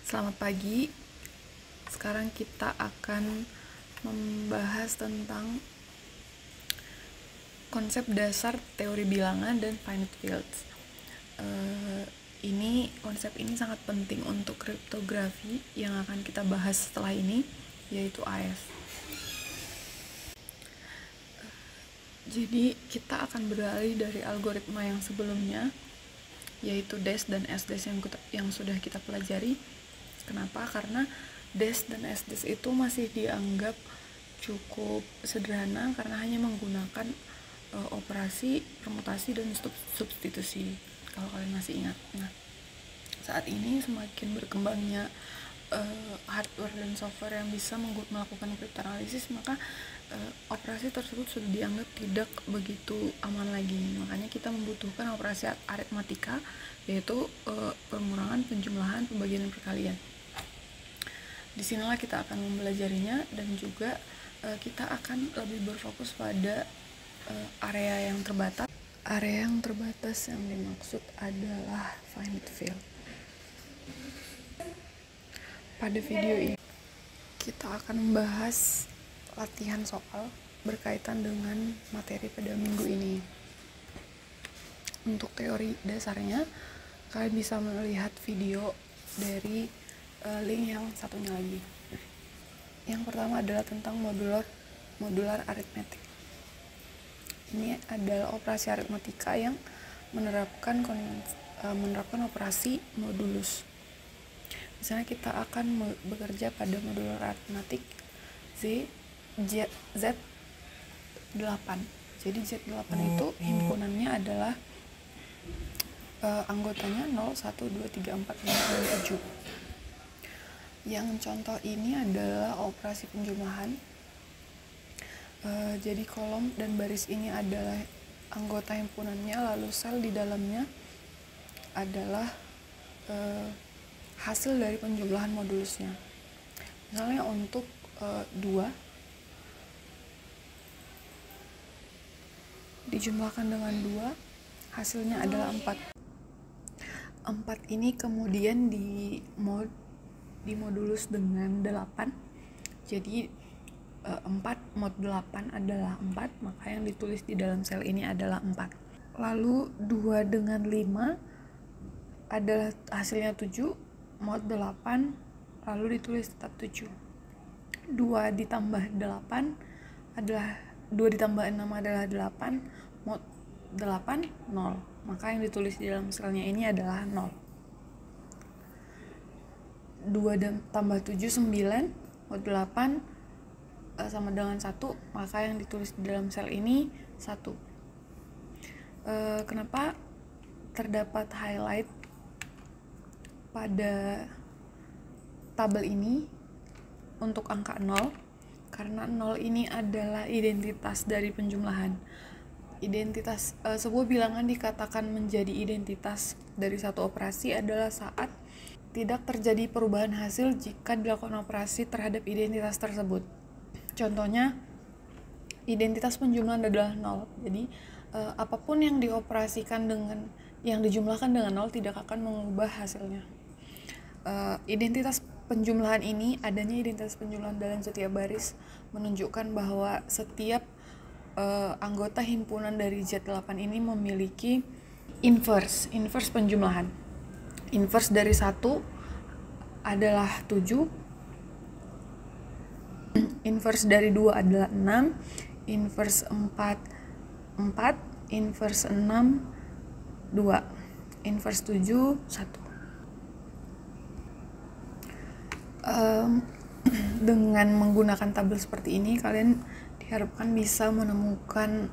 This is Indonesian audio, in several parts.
Selamat pagi. Sekarang kita akan membahas tentang konsep dasar teori bilangan dan finite fields. Konsep ini sangat penting untuk kriptografi yang akan kita bahas setelah ini, yaitu AES. Jadi kita akan beralih dari algoritma yang sebelumnya, yaitu DES dan SDES yang sudah kita pelajari. Kenapa? Karena DES dan SDES itu masih dianggap cukup sederhana karena hanya menggunakan operasi permutasi dan substitusi, kalau kalian masih ingat. Nah, saat ini semakin berkembangnya hardware dan software yang bisa melakukan kriptoanalisis, maka operasi tersebut sudah dianggap tidak begitu aman lagi. Makanya kita membutuhkan operasi aritmatika, yaitu pengurangan, penjumlahan, pembagian, dan perkalian. Disinilah kita akan mempelajarinya, dan juga kita akan lebih berfokus pada area yang terbatas. Area yang terbatas yang dimaksud adalah finite field. Pada video ini kita akan membahas latihan soal berkaitan dengan materi pada minggu ini. Untuk teori dasarnya, kalian bisa melihat video dari link yang satunya lagi. Yang pertama adalah tentang modular arithmetic. Ini adalah operasi aritmatika yang menerapkan operasi modulus. Misalnya kita akan bekerja pada modular aritmatik Z8. Jadi Z8 itu himpunannya adalah anggotanya 0, 1, 2, 3, 4, 5, 6, 7. Yang contoh ini adalah operasi penjumlahan. Jadi kolom dan baris ini adalah anggota himpunannya, lalu sel di dalamnya adalah hasil dari penjumlahan modulusnya. Misalnya untuk 2 dijumlahkan dengan 2, hasilnya adalah 4. 4 ini kemudian dimodulus dengan 8. Jadi 4 mod 8 adalah 4, maka yang ditulis di dalam sel ini adalah 4. Lalu 2 dengan 5 adalah hasilnya 7, mod 8, lalu ditulis tetap 7. 2 ditambah 8 adalah 2 ditambah 6 adalah 8, mod 8, 0. Maka yang ditulis di dalam selnya ini adalah 0. 2 tambah 7, 9, mod 8 sama dengan 1, maka yang ditulis di dalam sel ini 1. Kenapa terdapat highlight pada tabel ini untuk angka 0? Karena 0 ini adalah identitas dari penjumlahan. Sebuah bilangan dikatakan menjadi identitas dari satu operasi adalah saat tidak terjadi perubahan hasil jika dilakukan operasi terhadap identitas tersebut. Contohnya, identitas penjumlahan adalah 0. Jadi, apapun yang yang dijumlahkan dengan 0 tidak akan mengubah hasilnya. Identitas penjumlahan ini, adanya identitas penjumlahan dalam setiap baris, menunjukkan bahwa setiap anggota himpunan dari Z8 ini memiliki inverse penjumlahan. Inverse dari 1 adalah 7, inverse dari 2 adalah 6, inverse 4, 4, inverse 6, 2, inverse 7, 1. Dengan menggunakan tabel seperti ini, kalian diharapkan bisa menemukan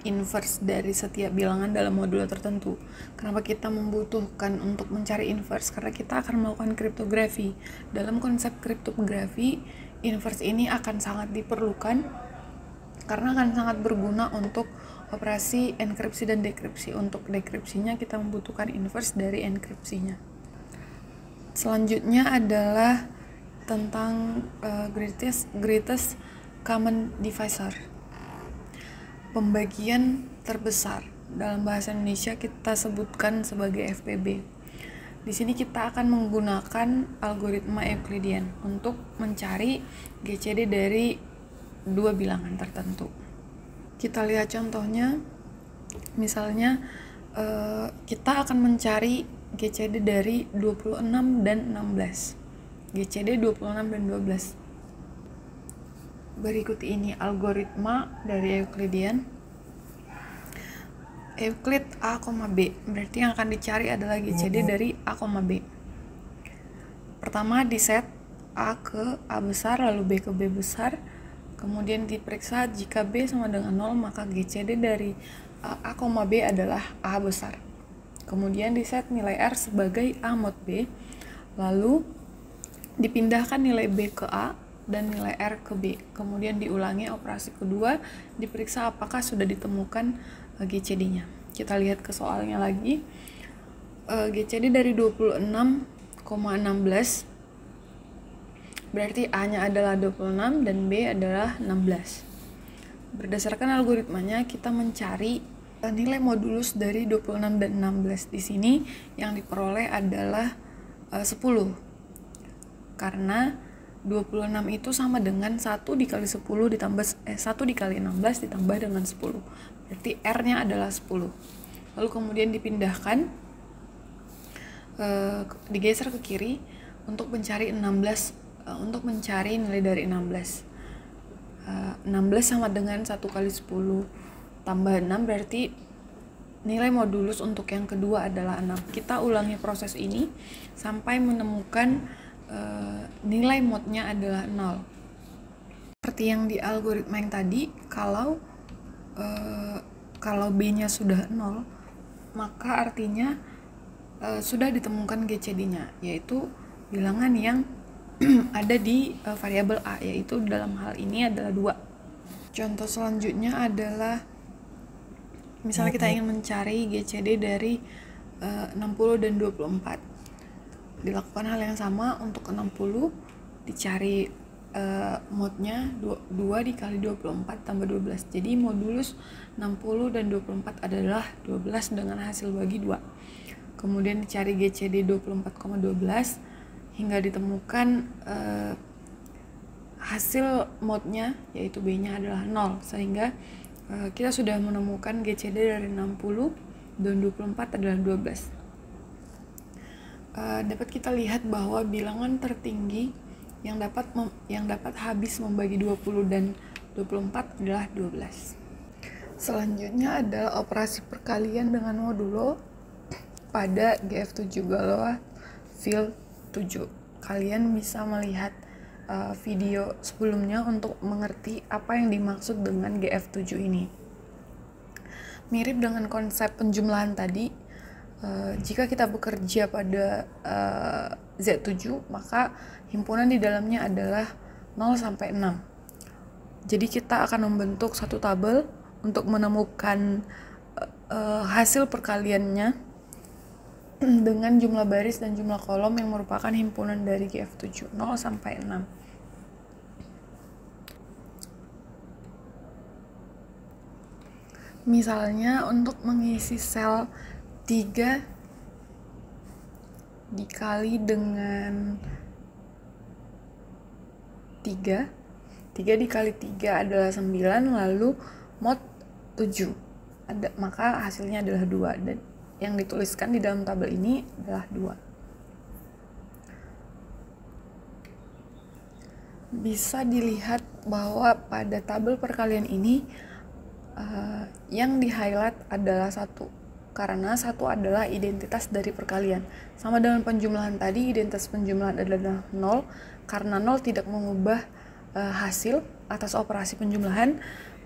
inverse dari setiap bilangan dalam modular tertentu. Kenapa kita membutuhkan untuk mencari inverse? Karena kita akan melakukan kriptografi. Dalam konsep kriptografi, inverse ini akan sangat diperlukan karena akan sangat berguna untuk operasi enkripsi dan dekripsi. Untuk dekripsinya kita membutuhkan inverse dari enkripsinya. Selanjutnya adalah tentang greatest common divisor. Pembagian terbesar, dalam bahasa Indonesia kita sebutkan sebagai FPB. Di sini kita akan menggunakan algoritma Euclidean untuk mencari GCD dari dua bilangan tertentu. Kita lihat contohnya, misalnya kita akan mencari GCD dari 26 dan 16. GCD 26 dan 12. Berikut ini algoritma dari Euclidean. Euclid A, B. Berarti yang akan dicari adalah GCD dari A, B. Pertama di set A ke A besar, lalu B ke B besar. Kemudian diperiksa jika B sama dengan 0, maka GCD dari A, B adalah A besar. Kemudian di set nilai R sebagai A mod B. Lalu dipindahkan nilai B ke A dan nilai R ke B. Kemudian diulangi operasi kedua, diperiksa apakah sudah ditemukan GCD-nya. Kita lihat ke soalnya lagi. GCD dari 26,16 berarti A-nya adalah 26 dan B adalah 16. Berdasarkan algoritmanya kita mencari nilai modulus dari 26 dan 16. Di sini yang diperoleh adalah 10. Karena 26 itu sama dengan 1 dikali 10 ditambah 1 dikali 16 ditambah dengan 10. Berarti R-nya adalah 10. Lalu kemudian dipindahkan, digeser ke kiri untuk mencari 16, untuk mencari nilai dari 16. 16 sama dengan 1 kali 10 tambah 6, berarti nilai modulus untuk yang kedua adalah 6. Kita ulangi proses ini sampai menemukan nilai modnya adalah 0. Seperti yang di algoritma yang tadi, kalau B-nya sudah 0, maka artinya sudah ditemukan GCD-nya, yaitu bilangan yang ada di variabel A, yaitu dalam hal ini adalah 2. Contoh selanjutnya adalah misalnya kita ingin mencari GCD dari 60 dan 24. Dilakukan hal yang sama untuk 60, dicari modnya 2 dikali 24 tambah 12. Jadi modulus 60 dan 24 adalah 12 dengan hasil bagi 2. Kemudian dicari GCD 24,12 hingga ditemukan hasil modnya, yaitu B-nya adalah 0, sehingga kita sudah menemukan GCD dari 60 dan 24 adalah 12. Dapat kita lihat bahwa bilangan tertinggi yang dapat habis membagi 20 dan 24 adalah 12. Selanjutnya adalah operasi perkalian dengan modulo pada GF7 Galois Field 7. Kalian bisa melihat video sebelumnya untuk mengerti apa yang dimaksud dengan GF7 ini. Mirip dengan konsep penjumlahan tadi, jika kita bekerja pada Z7, maka himpunan di dalamnya adalah 0 sampai 6. Jadi kita akan membentuk satu tabel untuk menemukan hasil perkaliannya dengan jumlah baris dan jumlah kolom yang merupakan himpunan dari GF7, 0 sampai 6. Misalnya untuk mengisi sel 3 dikali dengan 3 dikali 3 adalah 9, lalu mod 7, maka hasilnya adalah 2, dan yang dituliskan di dalam tabel ini adalah 2. Bisa dilihat bahwa pada tabel perkalian ini yang di-highlight adalah 1, karena 1 adalah identitas dari perkalian. Sama dengan penjumlahan tadi, identitas penjumlahan adalah 0, karena 0 tidak mengubah hasil atas operasi penjumlahan.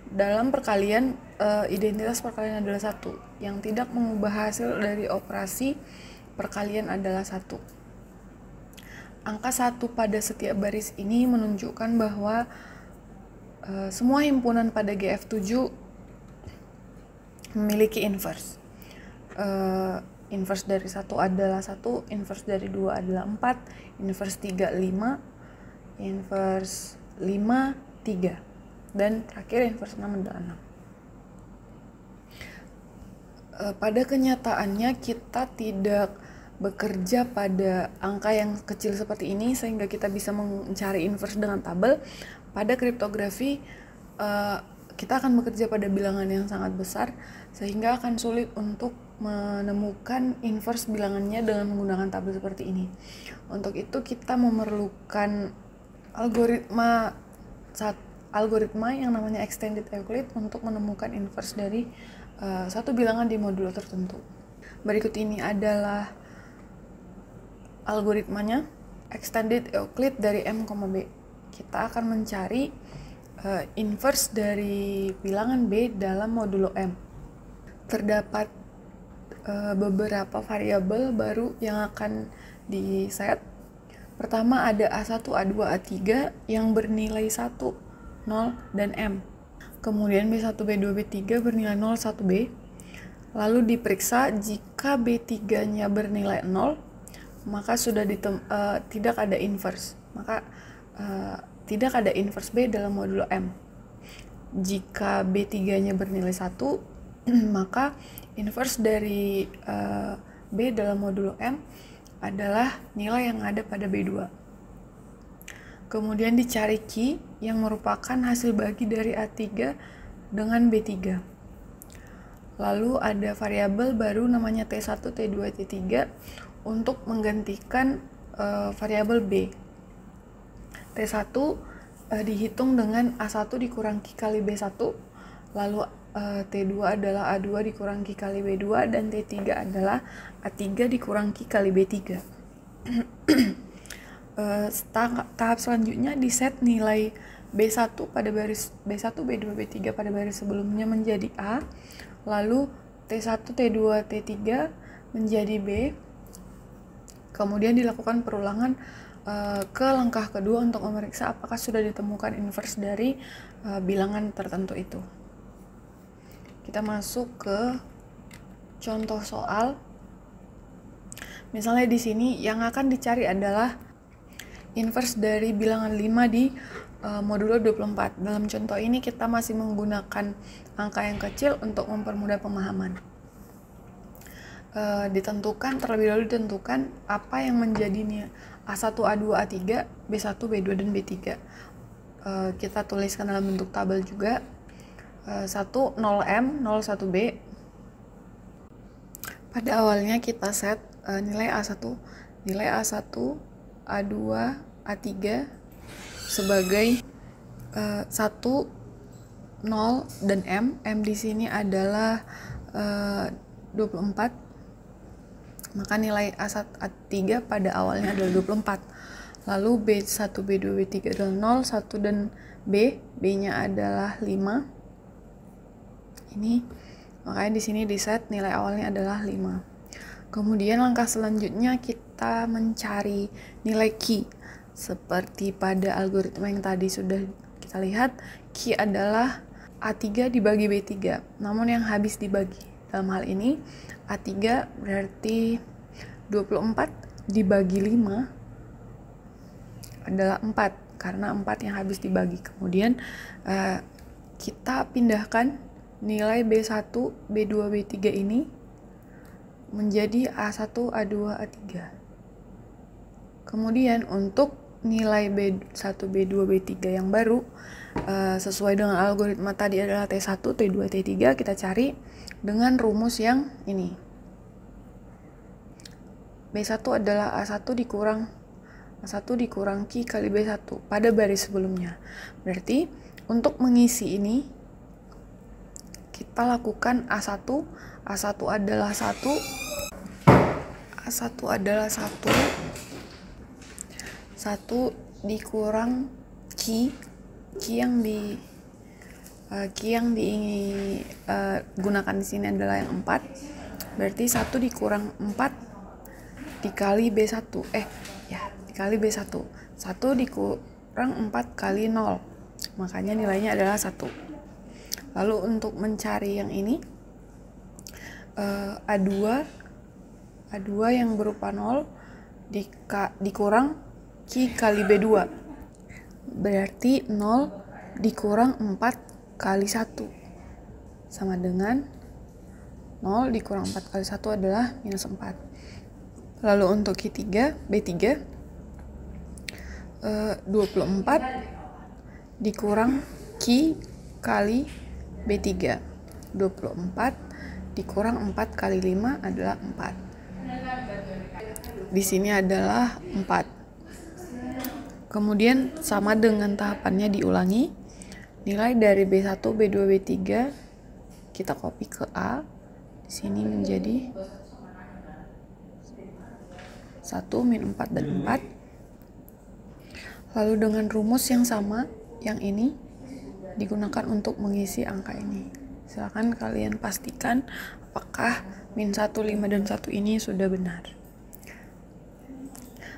Dalam perkalian, identitas perkalian adalah 1, yang tidak mengubah hasil dari operasi perkalian adalah 1. Angka 1 pada setiap baris ini menunjukkan bahwa semua himpunan pada GF7 memiliki inverse. Inverse dari 1 adalah 1, inverse dari 2 adalah 4, inverse 3 5, inverse 5 3, dan terakhir inverse 6 adalah 6. Pada kenyataannya kita tidak bekerja pada angka yang kecil seperti ini sehingga kita bisa mencari inverse dengan tabel. Pada kriptografi kita akan bekerja pada bilangan yang sangat besar sehingga akan sulit untuk menemukan inverse bilangannya dengan menggunakan tabel seperti ini. Untuk itu kita memerlukan algoritma yang namanya extended Euclid untuk menemukan inverse dari satu bilangan di modulo tertentu. Berikut ini adalah algoritmanya extended Euclid dari M, B. Kita akan mencari inverse dari bilangan B dalam modulo M. Terdapat beberapa variabel baru yang akan diset. Pertama ada A1, A2, A3 yang bernilai 1, 0, dan M. Kemudian B1, B2, B3 bernilai 0, 1, B. Lalu diperiksa jika B3-nya bernilai 0, maka sudah tidak ada inverse. Maka tidak ada inverse B dalam modulo M. Jika B3-nya bernilai 1, maka inverse dari B dalam modulo M adalah nilai yang ada pada B2. Kemudian dicari Q yang merupakan hasil bagi dari A3 dengan B3. Lalu ada variabel baru namanya T1, T2, T3 untuk menggantikan variabel B. T1 dihitung dengan A1 dikurang Q kali B1, lalu T2 adalah A2 dikurang Q kali B2, dan T3 adalah A3 dikurang Q kali B3. Tahap selanjutnya diset nilai B1 pada baris B1, B2, B3 pada baris sebelumnya menjadi A, lalu T1, T2, T3 menjadi B. Kemudian dilakukan perulangan ke langkah kedua untuk memeriksa apakah sudah ditemukan inverse dari bilangan tertentu itu. Kita masuk ke contoh soal. Misalnya di sini yang akan dicari adalah inverse dari bilangan 5 di modulo 24. Dalam contoh ini kita masih menggunakan angka yang kecil untuk mempermudah pemahaman. Terlebih dahulu ditentukan apa yang menjadi nih A1, A2, A3, B1, B2, dan B3. Kita tuliskan dalam bentuk tabel juga. 1, 0M, 0, 1B. Pada awalnya kita set nilai A1, A2, A3 sebagai 1, 0, dan M. M di sini adalah 24. Maka nilai A3 pada awalnya adalah 24. Lalu B1, B2, B3 adalah 0, 1, dan B. B-nya adalah 5. Ini makanya di sini di set nilai awalnya adalah 5. Kemudian langkah selanjutnya kita mencari nilai Q. Seperti pada algoritma yang tadi sudah kita lihat, Q adalah A3 dibagi B3, namun yang habis dibagi. Dalam hal ini A3 berarti 24 dibagi 5 adalah 4, karena 4 yang habis dibagi. Kemudian kita pindahkan nilai B1, B2, B3 ini menjadi A1, A2, A3. Kemudian untuk nilai B1, B2, B3 yang baru sesuai dengan algoritma tadi adalah T1, T2, T3, kita cari dengan rumus yang ini. B1 adalah A1 dikurang Q kali B1 pada baris sebelumnya. Berarti untuk mengisi ini kita lakukan A1 adalah 1 dikurang Q yang digunakan di sini adalah yang 4. Berarti 1 dikurang 4 dikali B1. Dikali B1. 1 dikurang 4 kali 0. Makanya nilainya adalah 1. Lalu untuk mencari yang ini A2 yang berupa 0 dikurang Q kali B2. Berarti 0 dikurang 4 kali 1 sama dengan 0 dikurang 4 kali 1 adalah minus 4. Lalu untuk Q3, B3, 24 dikurang Q kali B3. 24 dikurang 4 kali 5 adalah 4. Di sini adalah 4. Kemudian sama dengan tahapannya diulangi. Nilai dari B1, B2, B3 kita copy ke A. Di sini menjadi 1, min 4, dan 4. Lalu dengan rumus yang sama, yang ini digunakan untuk mengisi angka ini. Silakan kalian pastikan apakah min 1, 5, dan 1 ini sudah benar.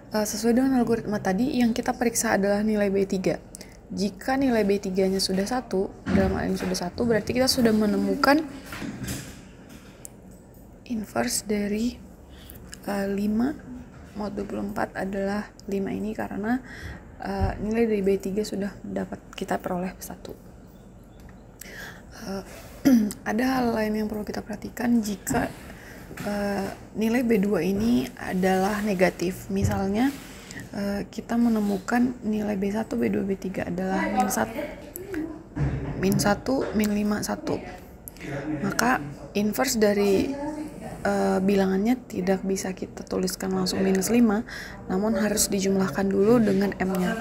Sesuai dengan algoritma tadi, yang kita periksa adalah nilai B3. Jika nilai B3-nya sudah 1, dalam hal ini sudah 1, berarti kita sudah menemukan inverse dari 5 mod 24 adalah 5 ini, karena nilai dari B3 sudah dapat kita peroleh 1. Ada hal lain yang perlu kita perhatikan jika nilai B2 ini adalah negatif. Misalnya kita menemukan nilai B1, B2, B3 adalah min 1, min 5, 1. Maka inverse dari bilangannya tidak bisa kita tuliskan langsung minus 5, namun harus dijumlahkan dulu dengan M-nya.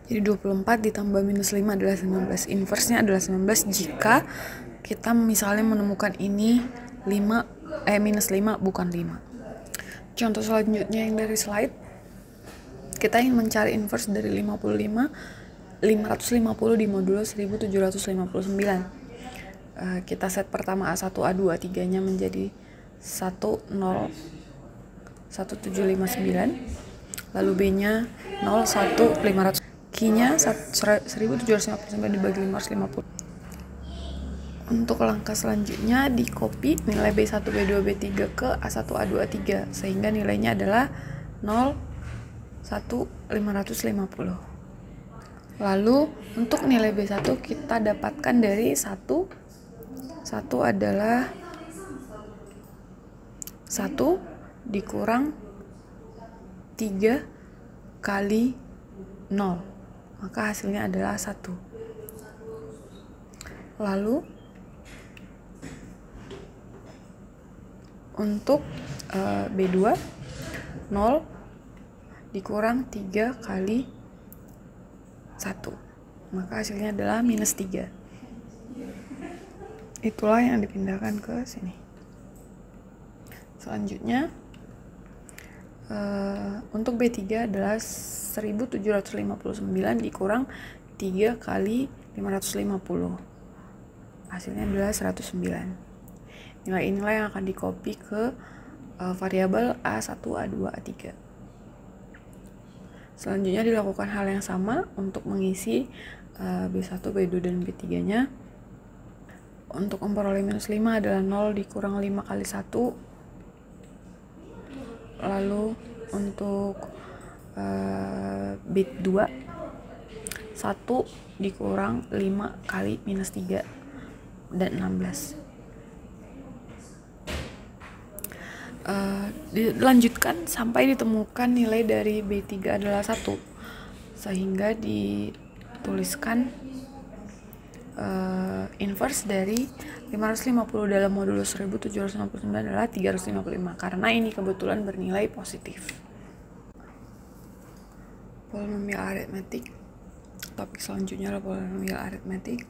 Jadi 24 ditambah minus 5 adalah 19. Inverse-nya adalah 19 jika kita misalnya menemukan ini minus 5 bukan 5. Contoh selanjutnya yang dari slide, kita ingin mencari inverse dari 550 di modulo 1759. Kita set pertama A1, A2, A3 nya menjadi 1,01759, lalu B nya 0,1,500, Q nya 1759 dibagi 550. Untuk langkah selanjutnya di copy nilai B1, B2, B3 ke A1, A2, A3 sehingga nilainya adalah 0,1,550. Lalu untuk nilai B1 kita dapatkan dari 1 adalah 1 dikurang 3 kali 0, maka hasilnya adalah 1. Lalu untuk B2, 0 dikurang 3 kali 1, maka hasilnya adalah minus 3. Itulah yang dipindahkan ke sini. Selanjutnya untuk B3 adalah 1759 dikurang 3 kali 550, hasilnya adalah 109. Nilai inilah yang akan di copy ke variabel A1, A2, A3. Selanjutnya dilakukan hal yang sama untuk mengisi B1, B2, dan B3 nya. Untuk memperoleh minus 5 adalah 0 dikurang 5 kali 1. Lalu untuk bit 2, 1 dikurang 5 kali minus 3 dan 16. Dilanjutkan sampai ditemukan nilai dari B3 adalah 1, sehingga dituliskan inverse dari 550 dalam modulus 1759 adalah 355, karena ini kebetulan bernilai positif. Polinomial aritmetik. Topik selanjutnya adalah polinomial aritmetik,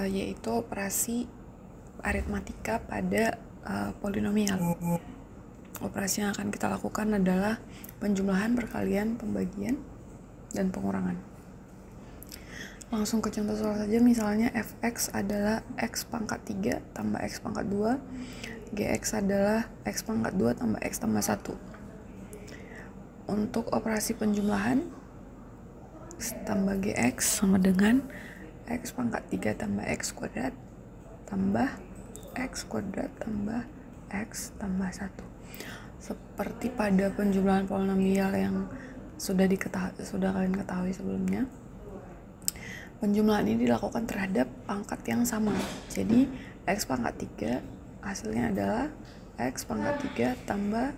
yaitu operasi aritmatika pada polinomial. Operasi yang akan kita lakukan adalah penjumlahan, perkalian, pembagian, dan pengurangan. Langsung ke contoh soal saja, misalnya fx adalah x pangkat 3 tambah x pangkat 2, gx adalah x pangkat 2 tambah x tambah 1. Untuk operasi penjumlahan, x tambah gx sama dengan x pangkat 3 tambah x kuadrat tambah x kuadrat tambah x tambah 1. Seperti pada penjumlahan polinomial yang sudah kalian ketahui sebelumnya, penjumlahan ini dilakukan terhadap pangkat yang sama. Jadi x pangkat 3 hasilnya adalah X pangkat 3 tambah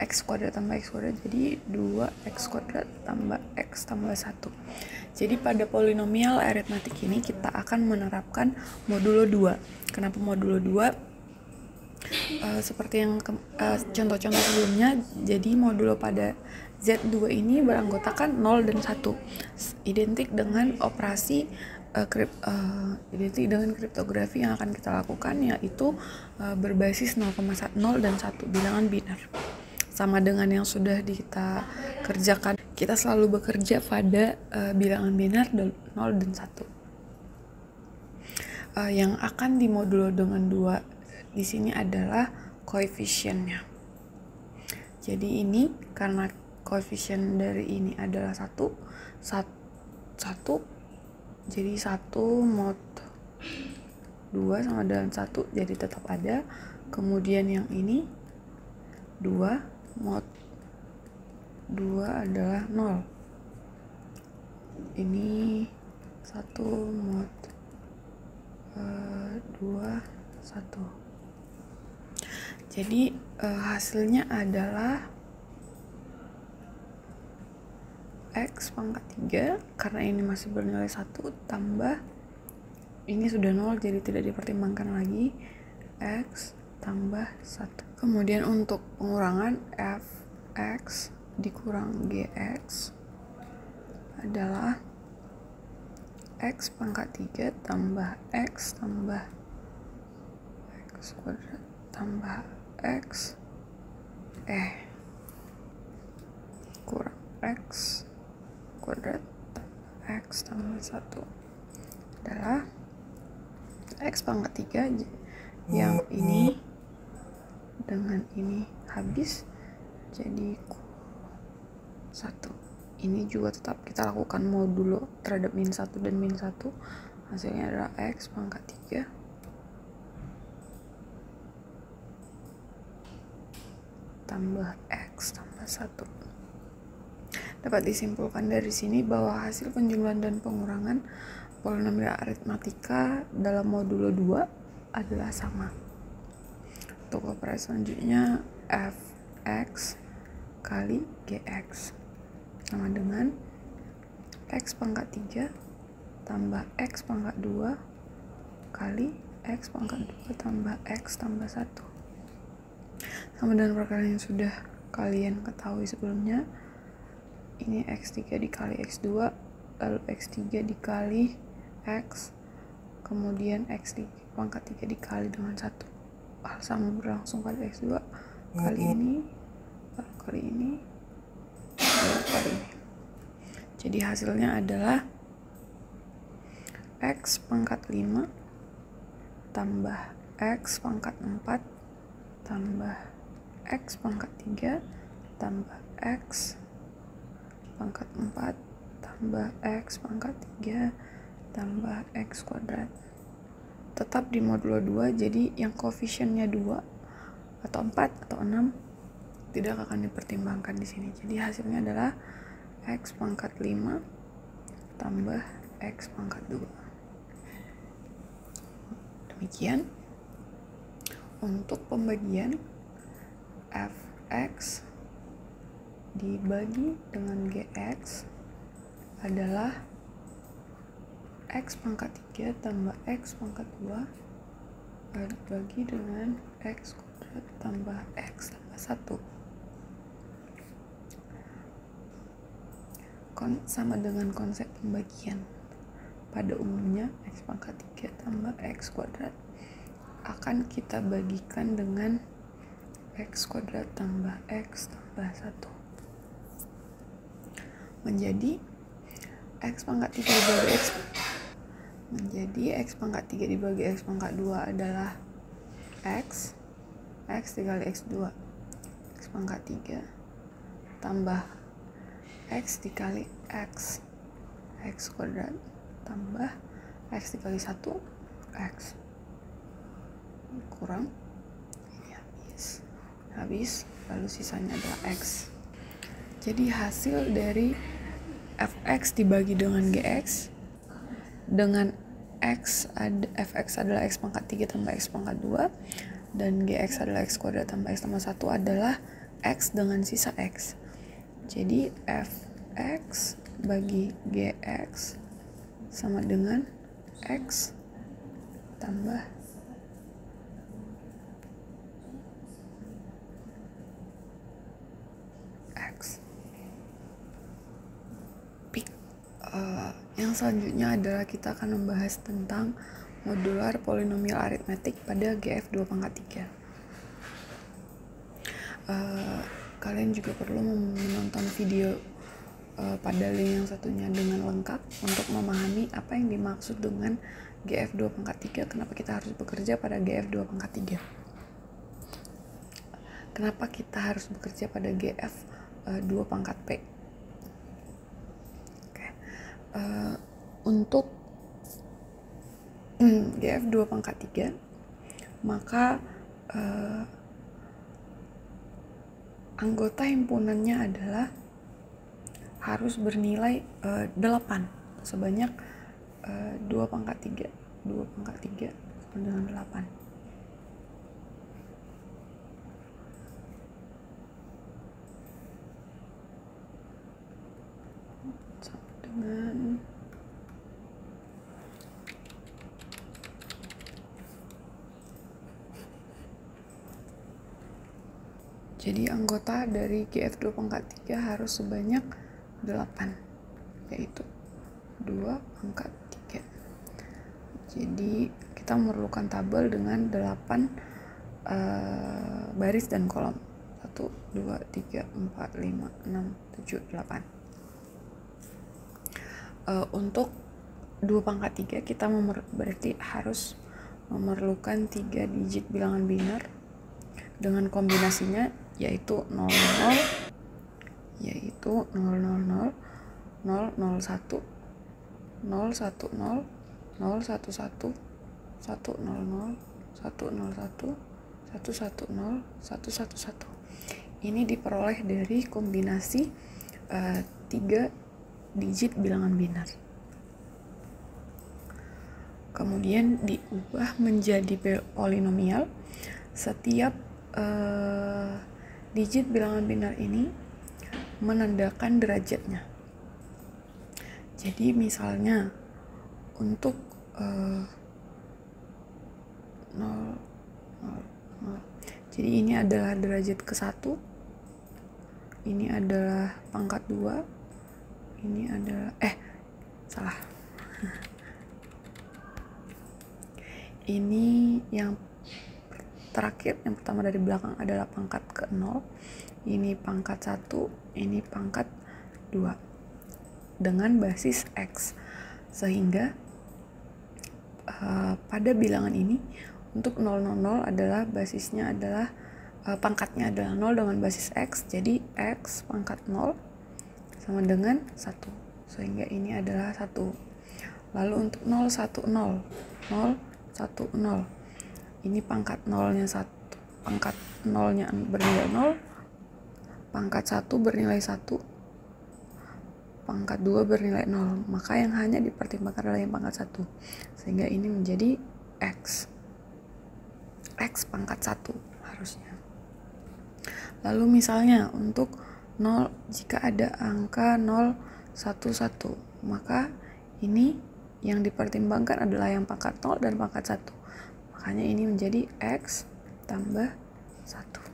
X kuadrat tambah X kuadrat, jadi 2X kuadrat tambah X tambah 1. Jadi pada polinomial aritmatik ini kita akan menerapkan modulo 2. Kenapa modulo 2? Seperti yang contoh-contoh sebelumnya, jadi modulo pada Z2 ini beranggotakan 0 dan 1, identik dengan operasi identik dengan kriptografi yang akan kita lakukan, yaitu berbasis 0, 0 dan 1 bilangan biner. Sama dengan yang sudah kita kerjakan, kita selalu bekerja pada bilangan biner 0 dan 1. Yang akan dimodulo dengan 2 di sini adalah koefisiennya. Jadi ini karena koefisien dari ini adalah 1, jadi 1 mod 2 sama dengan 1, jadi tetap ada. Kemudian yang ini 2 mod 2 adalah 0. Ini 1 mod 2 1. Jadi hasilnya adalah X pangkat 3, karena ini masih bernilai 1, tambah ini sudah 0 jadi tidak dipertimbangkan lagi, X tambah 1. Kemudian untuk pengurangan, Fx dikurang Gx adalah X pangkat 3 tambah X tambah X kuadrat tambah X kurang X kuadrat X tambah 1 adalah X pangkat 3, yang ini dengan ini habis jadi 1. Ini juga tetap kita lakukan modulo terhadap min 1 dan min 1. Hasilnya adalah X pangkat 3 tambah X tambah 1. Dapat disimpulkan dari sini bahwa hasil penjumlahan dan pengurangan polinomial aritmatika dalam modulo 2 adalah sama. Untuk operasi selanjutnya, Fx kali Gx sama dengan X pangkat 3 tambah X pangkat 2 kali X pangkat 2 tambah X tambah 1. Sama dengan perkara yang sudah kalian ketahui sebelumnya, ini X3 dikali X2, lalu X3 dikali X, kemudian X3 pangkat 3 dikali dengan 1. Hal sama berlangsung pada X2, kali ini, lalu kali ini, lalu kali ini. Jadi hasilnya adalah X pangkat 5 tambah X pangkat 4 tambah X pangkat 3 tambah X pangkat 4 tambah X pangkat 3 tambah X kuadrat. Tetap di modulo 2, jadi yang koefisiennya 2 atau 4 atau 6 tidak akan dipertimbangkan di sini. Jadi hasilnya adalah X pangkat 5 tambah X pangkat 2. Demikian untuk pembagian Fx dibagi dengan Gx adalah X pangkat 3 tambah X pangkat 2 dibagi dengan X kuadrat tambah X tambah 1. Sama dengan konsep pembagian. Pada umumnya X pangkat 3 tambah X kuadrat akan kita bagikan dengan X kuadrat tambah X tambah 1. Menjadi X pangkat 3 dibagi X menjadi X pangkat 3 dibagi X pangkat 2 adalah X dikali X2, X pangkat 3 tambah X dikali X kuadrat tambah X dikali 1 X kurang ini habis lalu sisanya adalah X. Jadi hasil dari Fx dibagi dengan Gx dengan Fx adalah X pangkat 3 tambah X pangkat 2 dan Gx adalah X kuadrat tambah X tambah 1 adalah X dengan sisa X. Jadi Fx bagi Gx sama dengan X tambah X. Yang selanjutnya adalah kita akan membahas tentang modular polinomial aritmetik pada GF 2 pangkat 3. Kalian juga perlu menonton video pada link yang satunya dengan lengkap untuk memahami apa yang dimaksud dengan GF 2 pangkat 3, kenapa kita harus bekerja pada GF 2 pangkat 3. Kenapa kita harus bekerja pada GF 2 pangkat P. Untuk GF 2 pangkat 3, maka anggota himpunannya adalah harus bernilai 8 sebanyak 2 pangkat 3 sama dengan 8. Sama dengan jadi anggota dari GF 2 pangkat 3 harus sebanyak 8, yaitu 2 pangkat 3. Jadi kita memerlukan tabel dengan 8 baris dan kolom. 1, 2, 3, 4, 5, 6, 7, 8. Untuk 2 pangkat 3 kita berarti harus memerlukan 3 digit bilangan biner dengan kombinasinya yaitu 00, yaitu 000, 001, 010, 011, 100, 101, 110, 111. Ini diperoleh dari kombinasi 3 digit bilangan biner. Kemudian diubah menjadi polinomial. Setiap digit bilangan biner ini menandakan derajatnya. Jadi misalnya untuk 0, 0, 0. Jadi ini adalah derajat ke-1. Ini adalah pangkat 2. Ini adalah salah. Ini yang terakhir, yang pertama dari belakang adalah pangkat ke-0. Ini pangkat 1, ini pangkat 2 dengan basis X. Sehingga pada bilangan ini untuk 000 adalah basisnya adalah pangkatnya adalah 0 dengan basis X. Jadi X pangkat 0 sama dengan 1. Sehingga ini adalah 1. Lalu untuk 010, 010. Ini pangkat 0-nya 1, pangkat 0-nya bernilai 0, pangkat 1 bernilai 1, pangkat 2 bernilai 0. Maka yang hanya dipertimbangkan adalah yang pangkat 1. Sehingga ini menjadi X. X pangkat 1 harusnya. Lalu misalnya untuk 0, jika ada angka 011, maka ini yang dipertimbangkan adalah yang pangkat 0 dan pangkat 1. Makanya ini menjadi X tambah 1.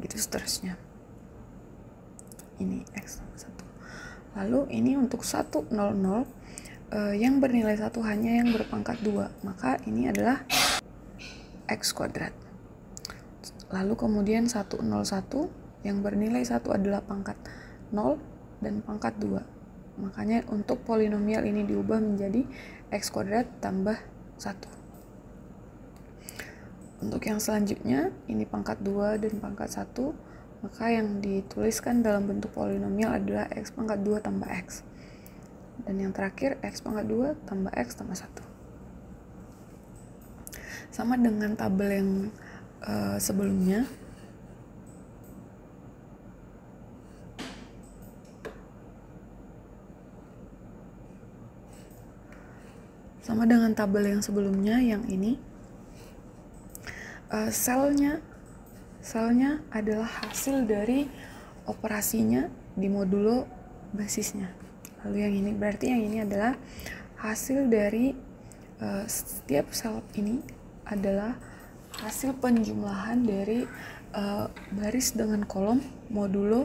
Begitu seterusnya. Ini X tambah 1. Lalu ini untuk 100 yang bernilai 1 hanya yang berpangkat 2. Maka ini adalah X kuadrat. Lalu kemudian 101 yang bernilai 1 adalah pangkat 0 dan pangkat 2. Makanya untuk polinomial ini diubah menjadi X kuadrat tambah 1. Untuk yang selanjutnya, ini pangkat 2 dan pangkat 1, maka yang dituliskan dalam bentuk polinomial adalah X pangkat 2 tambah X. Dan yang terakhir, X pangkat 2 tambah X tambah 1. Sama dengan tabel yang sebelumnya. Sama dengan tabel yang sebelumnya, yang ini selnya adalah hasil dari operasinya di modulo basisnya. Lalu yang ini berarti yang ini adalah hasil dari setiap sel ini adalah hasil penjumlahan dari baris dengan kolom modulo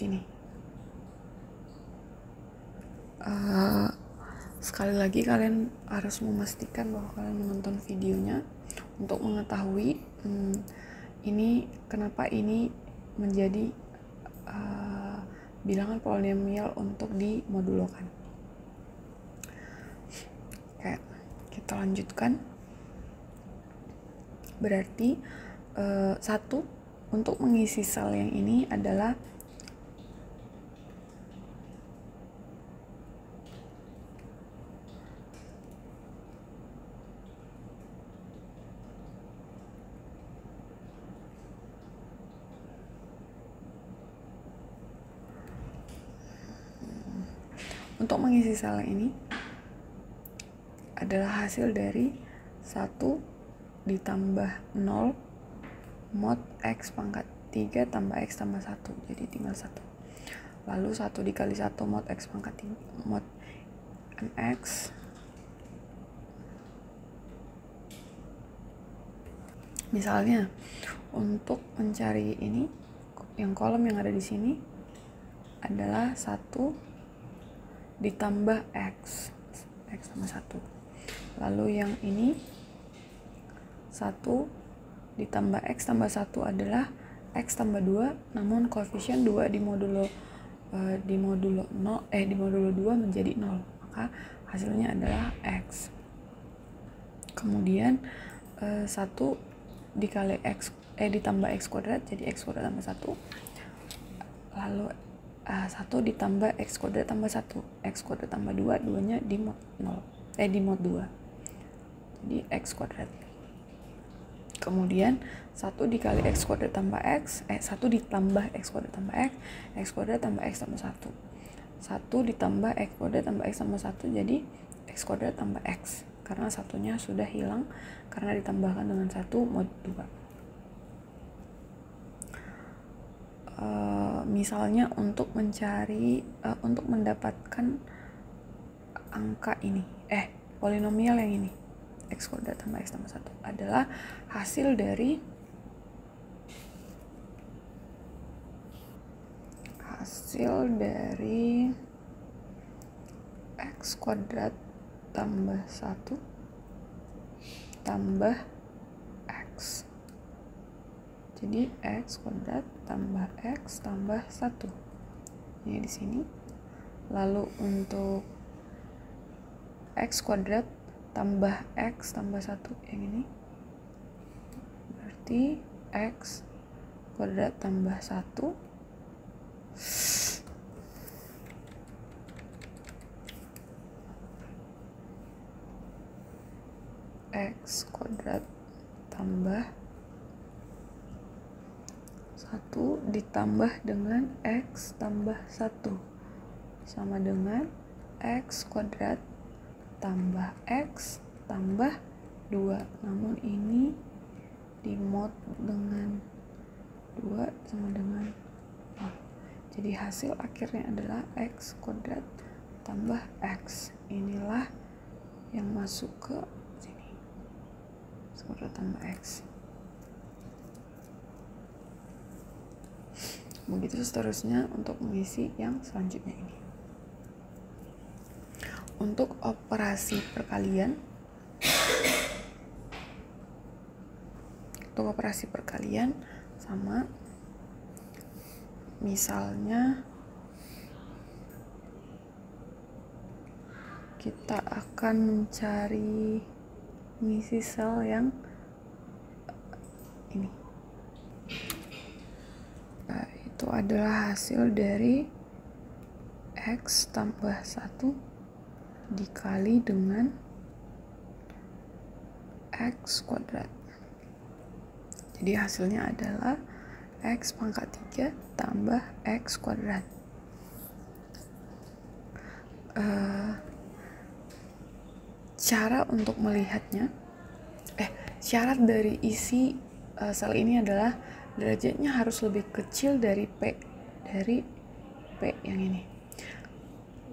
ini. Sekali lagi kalian harus memastikan bahwa kalian menonton videonya untuk mengetahui ini kenapa ini menjadi bilangan polinomial untuk dimodulokan. Oke, kita lanjutkan. Berarti satu, untuk mengisi sel yang ini adalah adalah hasil dari 1 ditambah 0 mod x pangkat 3 tambah x tambah 1, jadi tinggal 1. Lalu 1 dikali 1 mod x pangkat 3 mod mx misalnya untuk mencari ini yang kolom yang ada di sini adalah 1 ditambah x tambah 1. Lalu yang ini 1 ditambah x tambah 1 adalah x tambah 2, namun koefisien 2 di modulo 2 menjadi 0, maka hasilnya adalah x. Kemudian 1 dikali x ditambah x kuadrat, jadi x kuadrat tambah 1. Lalu 1 ditambah x kuadrat tambah 1, x kuadrat tambah 2, 2-nya di mod 0, di mod 2, jadi x kuadrat. Kemudian 1 dikali x kuadrat tambah x, 1 ditambah x kuadrat tambah x kuadrat tambah x tambah 1. 1 ditambah x kuadrat tambah x tambah 1, jadi x kuadrat tambah x, karena satunya sudah hilang karena ditambahkan dengan 1 mod 2. Misalnya untuk mendapatkan angka ini, polinomial yang ini, x kuadrat tambah x tambah 1 adalah hasil dari x kuadrat tambah 1 tambah x. Jadi x kuadrat tambah x tambah 1. Ini di sini. Lalu untuk x kuadrat tambah x tambah 1 yang ini. Berarti x kuadrat tambah 1 x kuadrat tambah 1 ditambah dengan x tambah 1 sama dengan x kuadrat tambah x tambah 2, namun ini dimod dengan 2 sama dengan 0. Jadi hasil akhirnya adalah x kuadrat tambah x. Inilah yang masuk ke sini, x kuadrat tambah x. Begitu seterusnya untuk mengisi yang selanjutnya ini. Untuk operasi perkalian, sama, misalnya kita akan mencari mengisi sel yang ini. Itu adalah hasil dari x tambah 1 dikali dengan x kuadrat. Jadi hasilnya adalah x pangkat 3 tambah x kuadrat. cara untuk melihatnya, syarat dari isi sel ini adalah derajatnya harus lebih kecil dari P yang ini.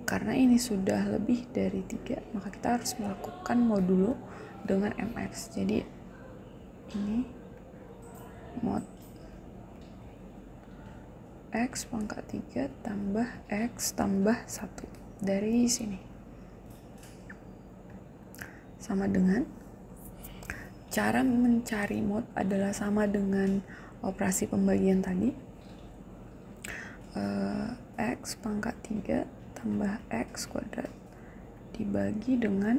Karena ini sudah lebih dari 3, maka kita harus melakukan modulo dengan mx. Jadi ini mod x pangkat 3 tambah x tambah 1 dari sini. Sama dengan cara mencari mod adalah sama dengan operasi pembagian tadi. X pangkat 3 tambah x kuadrat dibagi dengan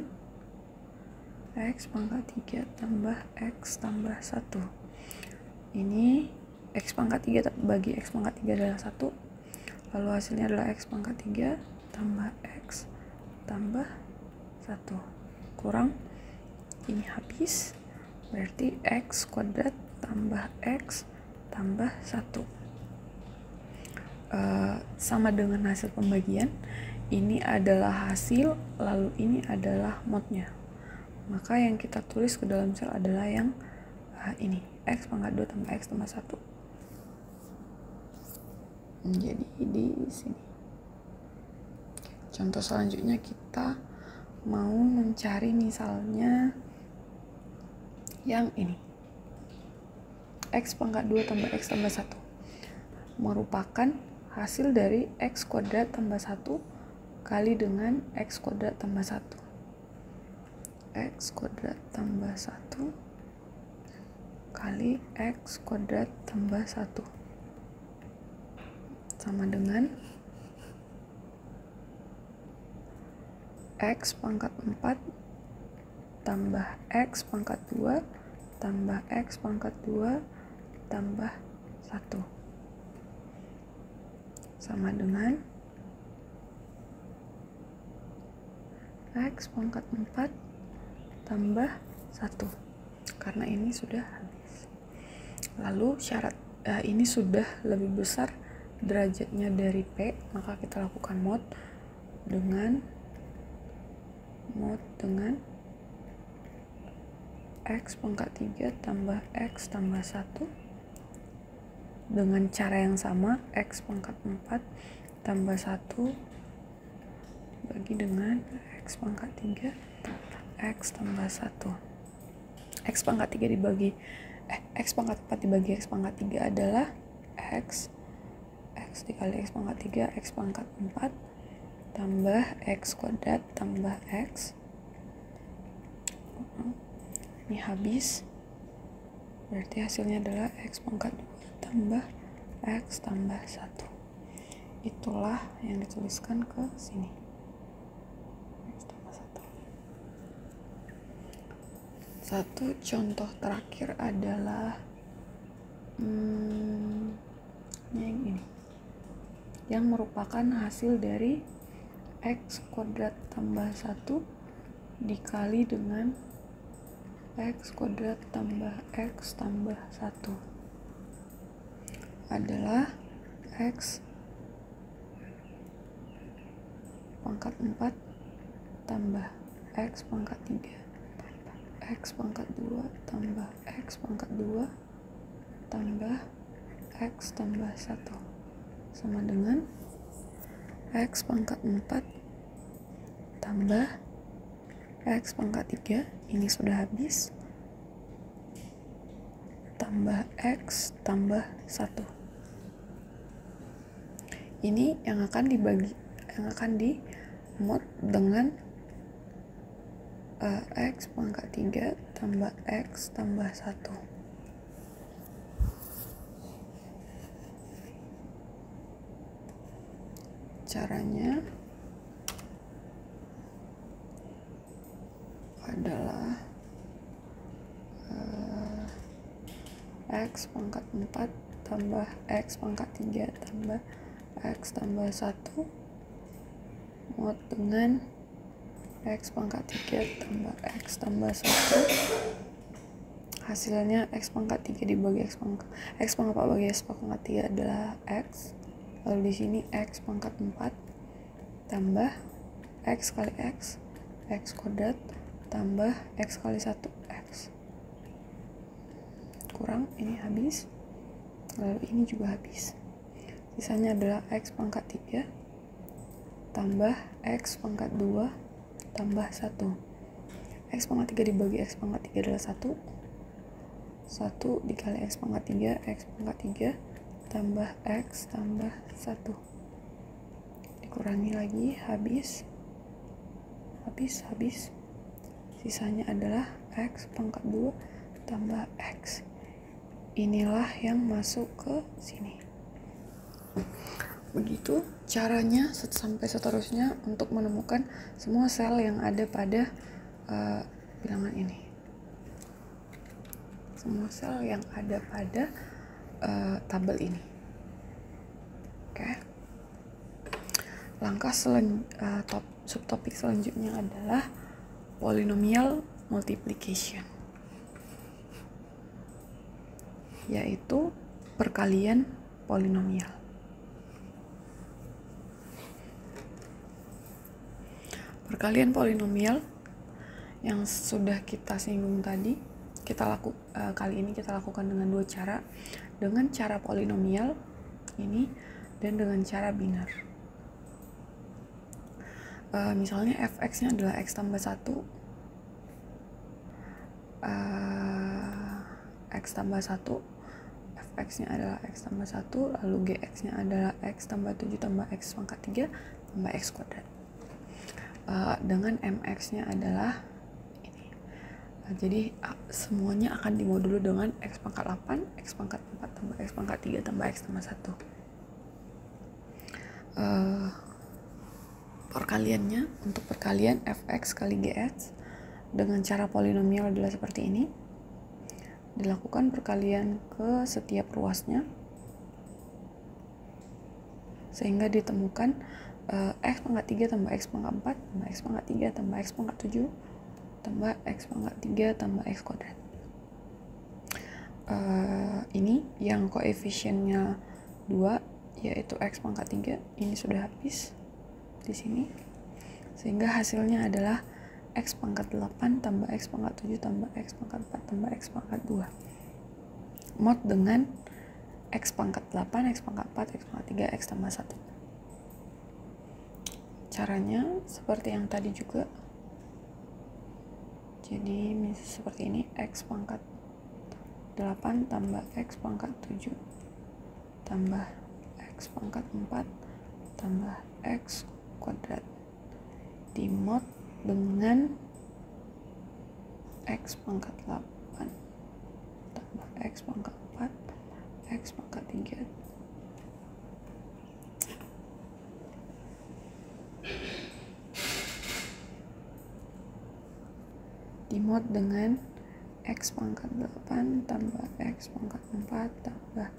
x pangkat 3 tambah x tambah 1. Ini x pangkat 3 bagi x pangkat 3 adalah 1. Lalu hasilnya adalah x pangkat 3 tambah x tambah 1. Kurang, ini habis. Berarti x kuadrat tambah x tambah 1. Sama dengan hasil pembagian. Ini adalah hasil, lalu ini adalah modnya. Maka yang kita tulis ke dalam sel adalah yang ini, x pangkat 2 tambah x tambah 1. Jadi di sini. Contoh selanjutnya kita mau mencari misalnya yang ini. X pangkat 2 tambah x tambah 1 merupakan hasil dari x kuadrat tambah 1 kali dengan x kuadrat tambah 1. X kuadrat tambah 1 kali x kuadrat tambah 1 sama dengan x pangkat 4 tambah x pangkat 2 tambah x pangkat 2 tambah 1 sama dengan x pangkat 4 tambah 1, karena ini sudah habis. Lalu syarat ini sudah lebih besar derajatnya dari P, maka kita lakukan mod dengan x pangkat 3 tambah x tambah 1 dengan cara yang sama, x pangkat 4 tambah 1 bagi dengan x pangkat 3 tambah x tambah 1. X pangkat 3 dibagi x pangkat 4 dibagi x pangkat 3 adalah x dikali x pangkat 3 x pangkat 4 tambah x kuadrat tambah x. Ini habis, berarti hasilnya adalah x pangkat 2 tambah x tambah 1. Itulah yang dituliskan ke sini, x tambah 1. Satu contoh terakhir adalah yang ini, yang merupakan hasil dari x kuadrat tambah 1 dikali dengan x kuadrat tambah x tambah 1 adalah x pangkat 4 tambah x pangkat 3 x pangkat 2 tambah x pangkat 2 tambah x tambah 1 sama dengan x pangkat 4 tambah x pangkat 3, ini sudah habis, tambah x tambah 1. Ini yang akan di mod dengan x pangkat 3 tambah x tambah 1. Caranya adalah x pangkat 4 tambah x pangkat 3 tambah x tambah 1 mod dengan x pangkat 3 tambah x tambah 1. Hasilnya x pangkat 3 dibagi x pangkat 4 bagi x pangkat 3 adalah x. Lalu di sini x pangkat 4 tambah x kali x kuadrat tambah X kali 1 X. Kurang, ini habis. Lalu ini juga habis. Sisanya adalah X pangkat 3 tambah X pangkat 2 tambah 1. X pangkat 3 dibagi X pangkat 3 adalah 1. 1 dikali X pangkat 3, X pangkat 3 tambah X tambah 1. Dikurangi lagi, habis. Sisanya adalah X pangkat 2 tambah X. Inilah yang masuk ke sini. Begitu caranya sampai seterusnya untuk menemukan semua sel yang ada pada bilangan ini. Semua sel yang ada pada tabel ini. Oke. Langkah subtopik selanjutnya adalah polynomial multiplication, yaitu perkalian polinomial. Perkalian polinomial yang sudah kita singgung tadi, kali ini kita lakukan dengan dua cara, dengan cara polinomial ini dan dengan cara binar. Misalnya fx-nya adalah x tambah 1, x tambah 1, fx-nya adalah x tambah 1, lalu gx-nya adalah x tambah 7 tambah x pangkat 3 tambah x kuadrat. Dengan mx-nya adalah ini. Jadi semuanya akan dimoduli dengan x pangkat 8, x pangkat 4 tambah x pangkat 3 tambah x tambah 1. Perkaliannya, untuk perkalian fx kali gx dengan cara polinomial adalah seperti ini. Dilakukan perkalian ke setiap ruasnya sehingga ditemukan x pangkat 3 tambah x pangkat 4 tambah x pangkat 3 tambah x pangkat 7 tambah x pangkat 3 tambah x kuadrat. Ini yang koefisiennya 2, yaitu x pangkat 3, ini sudah habis di sini, sehingga hasilnya adalah x pangkat 8 tambah x pangkat 7 tambah x pangkat 4 tambah x pangkat 2 mod dengan x pangkat 8, x pangkat 4, x pangkat 3, x tambah 1. Caranya seperti yang tadi juga, jadi seperti ini, x pangkat 8 tambah x pangkat 7 tambah x pangkat 4 tambah x kuadrat dimod dengan x pangkat 8 tambah x pangkat 4 x pangkat 3 dimod dengan x pangkat 8 tambah x pangkat 4 tambah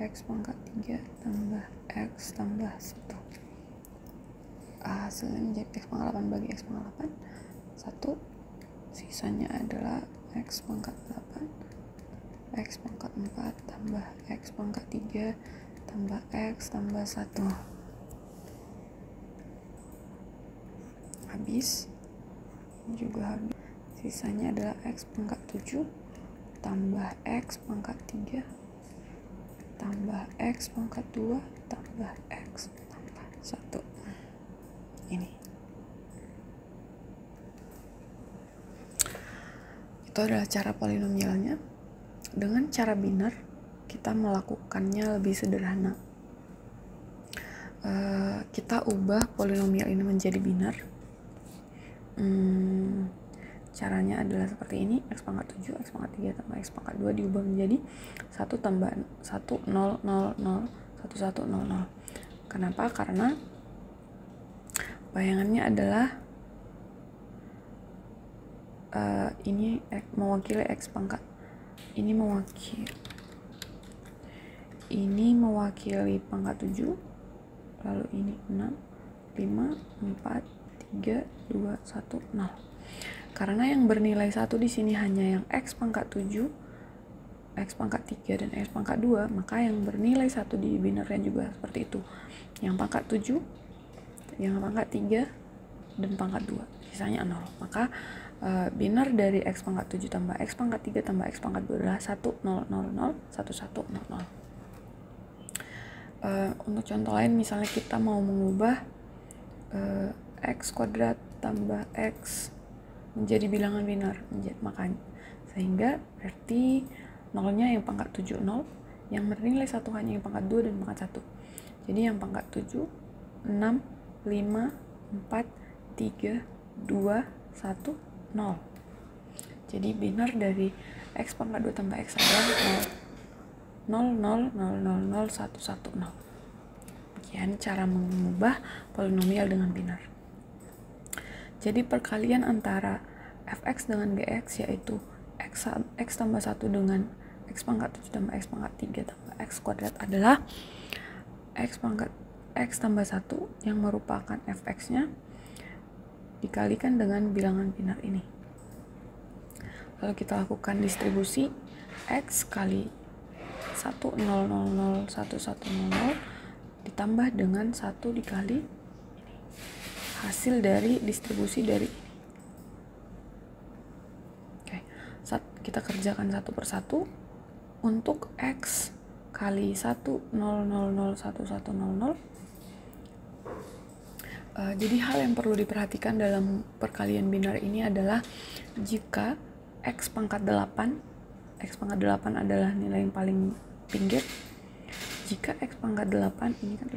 x pangkat 3 tambah x tambah 1. Hasilnya menjadi x pangkat 8 bagi x pangkat 8 1. Sisanya adalah x pangkat 8 x pangkat 4 tambah x pangkat 3 tambah x tambah 1. Habis. Ini juga habis. Sisanya adalah x pangkat 7 tambah x pangkat 3 tambah x pangkat 2 tambah x tambah 1. Ini. Itu adalah cara polinomialnya. Dengan cara binar, kita melakukannya lebih sederhana. Kita ubah polinomial ini menjadi binar. Caranya adalah seperti ini, x pangkat 7, x pangkat 3 tambah x pangkat 2 diubah menjadi 1 tambah 1, 0, 0, 0, 1, 1, 0, 0. Kenapa? Karena bayangannya adalah ini mewakili x pangkat, ini mewakili pangkat 7, lalu ini 6, 5, 4, 3, 2, 1, 0. Karena yang bernilai 1 di sini hanya yang x pangkat 7, x pangkat 3, dan x pangkat 2, maka yang bernilai 1 di binarnya juga seperti itu. Yang pangkat 7, yang pangkat 3, dan pangkat 2. Sisanya 0. Maka Binar dari x pangkat 7 tambah x pangkat 3 tambah x pangkat 2 adalah 1, 0, 0, 0, 1, 1, 0, 0. Untuk contoh lain, misalnya kita mau mengubah x kuadrat tambah x menjadi bilangan binar, makanya sehingga berarti nolnya yang pangkat 7 0, yang bernilai 1 hanya yang pangkat 2 dan pangkat 1. Jadi yang pangkat 7 6 5 4 3 2 1 0. Jadi binar dari x pangkat 2 tambah x adalah 0 0 0 0 0 1 1 0. Demikian cara mengubah polinomial dengan binar. Jadi perkalian antara fx dengan gx yaitu x tambah 1 dengan x pangkat 7 tambah x pangkat 3 tambah x kuadrat adalah x tambah 1 yang merupakan fx-nya dikalikan dengan bilangan binar ini. Lalu kita lakukan distribusi x kali 1 0 0 0 1 1 0 0 ditambah dengan 1 dikali ini. Hasil dari distribusi dari ini. Oke, kita kerjakan satu persatu. Untuk x kali 1 0 0 0 1 1 0 0. Jadi hal yang perlu diperhatikan dalam perkalian binar ini adalah jika x pangkat 8 adalah nilai yang paling pinggir. Jika x pangkat 8 ini kan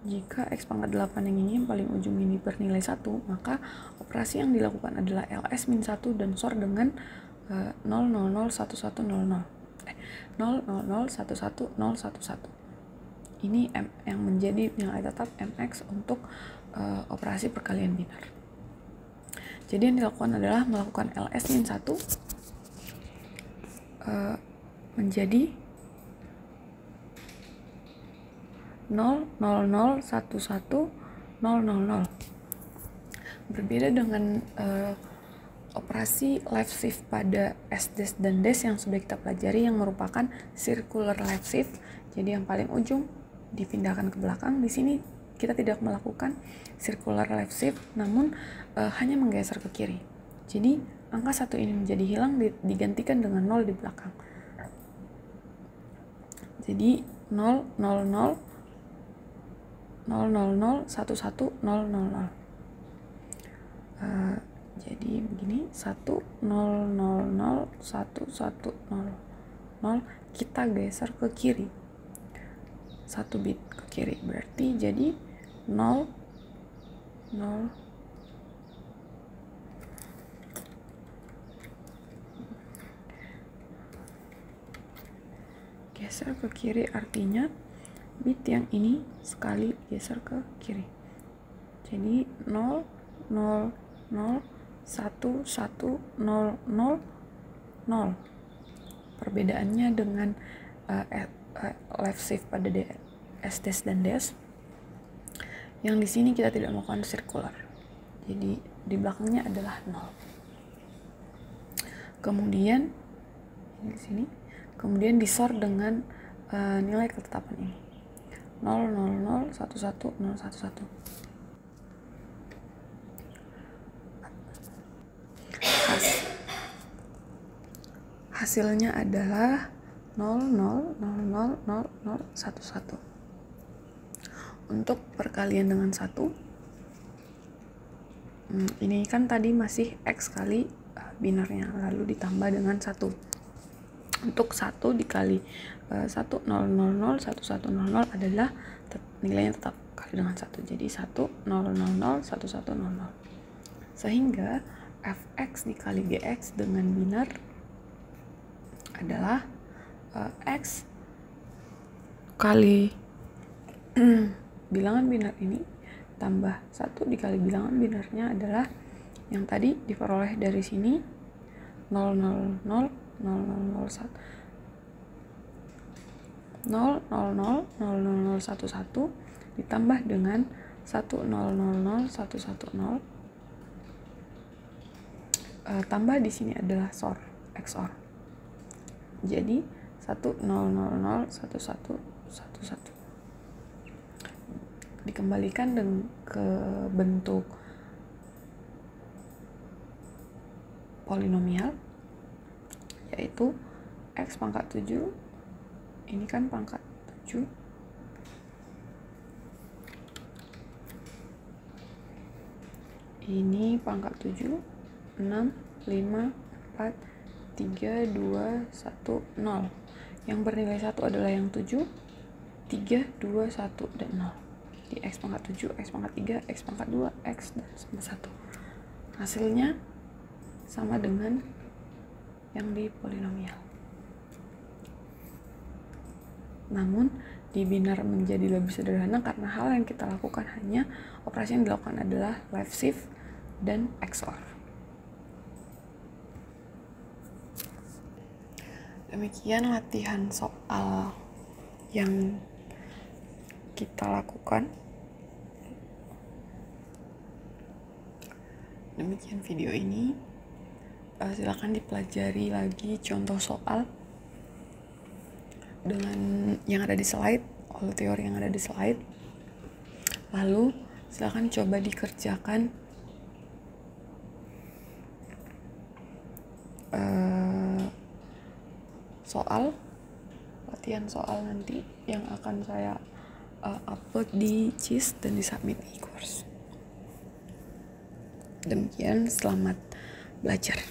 8. Jika x pangkat 8 yang ini yang paling ujung ini bernilai 1, maka operasi yang dilakukan adalah ls min 1 dan SOR dengan 0 0 0 1 1 0 0 0 0 0 1 1 0 1 1. Ini yang menjadi nilai tetap mx untuk operasi perkalian binar. Jadi yang dilakukan adalah melakukan ls min 1 menjadi 0 0 0 1 1 0 0 0. Berbeda dengan operasi left shift pada S' dan dash yang sudah kita pelajari yang merupakan circular left shift. Jadi yang paling ujung dipindahkan ke belakang. Di sini kita tidak melakukan circular left shift, namun hanya menggeser ke kiri. Jadi angka 1 ini menjadi hilang, digantikan dengan 0 di belakang. Jadi 0 0 0 0 0 0 1 1 0 0 0. Jadi begini, 1 0 0 0 1 1 0 0. Kita geser ke kiri 1 bit ke kiri, berarti jadi 0 0 geser ke kiri, artinya bit yang ini sekali geser ke kiri. Jadi 0 0 0 1 1 0 0 0. Perbedaannya dengan left shift pada S' dan dash, yang di sini kita tidak melakukan circular, jadi di belakangnya adalah 0. Kemudian ini di sini, kemudian disort dengan nilai ketetapan ini 0 0 0 1 1 0 1 1. Hasilnya adalah 0 0 0 0 0 0 1 1. Untuk perkalian dengan 1, ini kan tadi masih x kali binarnya, lalu ditambah dengan 1. Untuk 1 dikali 1 0 0 0 1 1 0 0 adalah nilainya tetap kali dengan 1. Jadi 1 0 0 0 1 1 0 0. Sehingga fx dikali gx dengan binar adalah x kali bilangan binar ini tambah 1 dikali bilangan binarnya adalah yang tadi diperoleh dari sini 0 0 0 0 0 0 1 0 0 0 0 0 0 1 1 ditambah dengan 1 0 0 0 1 1 0 tambah di sini adalah SOR XOR. Jadi 1 0 0 0 1 1 1 1 dikembalikan ke bentuk polinomial, yaitu x pangkat 7, ini kan pangkat 7, ini pangkat 7, 6, 5, 4, 3, 2, 1, 0. Yang bernilai 1 adalah yang 7, 3, 2, 1, dan 0. Di x pangkat 7, x pangkat 3, x pangkat 2, x, dan sama 1. Hasilnya sama dengan yang di polinomial. Namun, di binar menjadi lebih sederhana karena hal yang kita lakukan hanya operasi yang dilakukan adalah left shift dan XOR. Demikian latihan soal yang kita lakukan. Demikian video ini. Silakan dipelajari lagi contoh soal dengan yang ada di slide, oleh teori yang ada di slide. Lalu silakan coba dikerjakan latihan soal nanti yang akan saya upload di CIS dan di submit e-course. Demikian, selamat belajar.